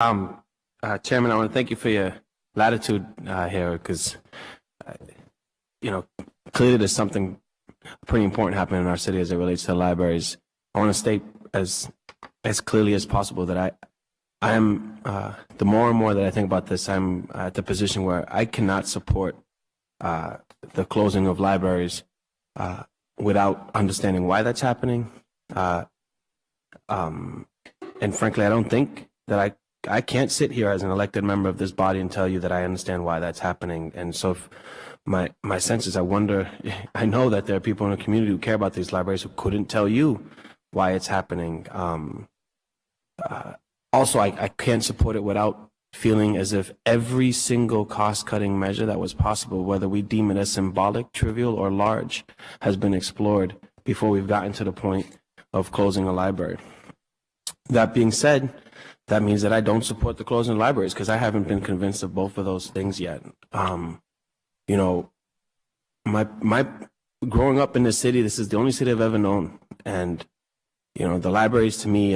Chairman, I want to thank you for your latitude here, because clearly there's something pretty important happening in our city as it relates to libraries. I want to state as clearly as possible that I am the more and more that I think about this, I'm at the position where I cannot support the closing of libraries without understanding why that's happening. And frankly, I don't think that I can't sit here as an elected member of this body and tell you that I understand why that's happening. And so if my sense is, I know that there are people in the community who care about these libraries who couldn't tell you why it's happening. Also, I can't support it without feeling as if every single cost-cutting measure that was possible, whether we deem it as symbolic, trivial, or large, has been explored before we've gotten to the point of closing a library. That being said, that means that I don't support the closing of libraries, because I haven't been convinced of both of those things yet. My growing up in this city, this is the only city I've ever known, and the libraries to me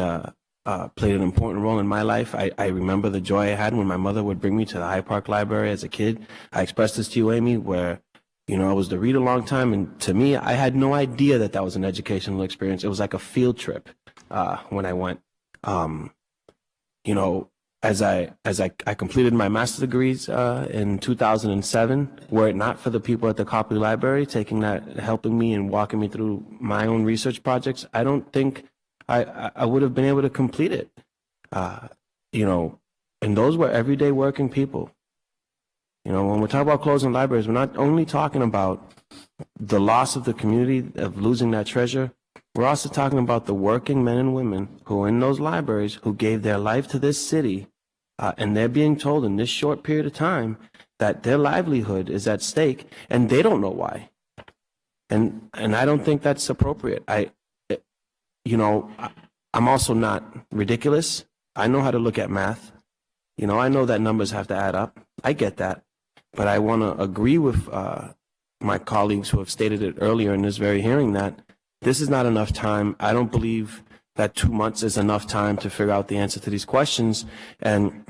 played an important role in my life. I remember the joy I had when my mother would bring me to the Hyde Park Library as a kid. I expressed this to you, Amy, where I was to read a long time, and to me, I had no idea that that was an educational experience. It was like a field trip when I went. As I completed my master's degrees in 2007, were it not for the people at the Copley Library helping me and walking me through my own research projects, I don't think I would have been able to complete it. And those were everyday working people. When we're talking about closing libraries, we're not only talking about the loss of the community, of losing that treasure. We're also talking about the working men and women who are in those libraries, who gave their life to this city, and they're being told in this short period of time that their livelihood is at stake, and they don't know why. And I don't think that's appropriate. I'm also not ridiculous. I know how to look at math. I know that numbers have to add up. I get that. But I want to agree with my colleagues who have stated it earlier in this very hearing that this is not enough time. I don't believe that 2 months is enough time to figure out the answer to these questions. And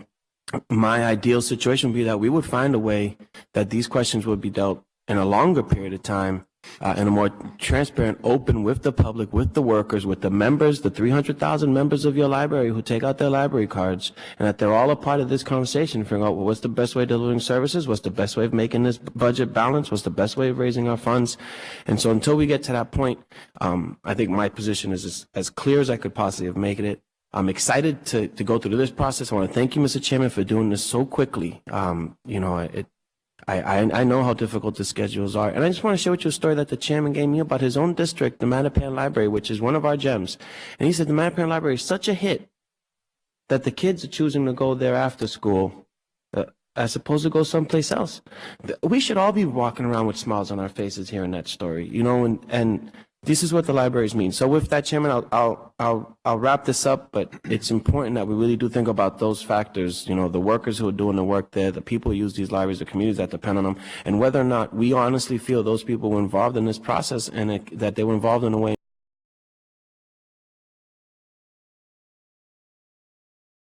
my ideal situation would be that we would find a way that these questions would be dealt in a longer period of time, in a more transparent, open, with the public, with the workers, with the members, the 300,000 members of your library who take out their library cards, and that they're all a part of this conversation, figuring out, well, what's the best way of delivering services, what's the best way of making this budget balance, what's the best way of raising our funds. And so until we get to that point, I think my position is as clear as I could possibly have made it. I'm excited to go through this process. I want to thank you, Mr. Chairman, for doing this so quickly. I know how difficult the schedules are, and I just want to share with you a story that the chairman gave me about his own district, the Mattapan Library, which is one of our gems. And he said the Mattapan Library is such a hit that the kids are choosing to go there after school as opposed to go someplace else. We should all be walking around with smiles on our faces hearing that story, and this is what the libraries mean. So with that, Chairman, I'll wrap this up, but it's important that we really do think about those factors, the workers who are doing the work there, the people who use these libraries, the communities that depend on them, and whether or not we honestly feel those people were involved in this process and that they were involved in a way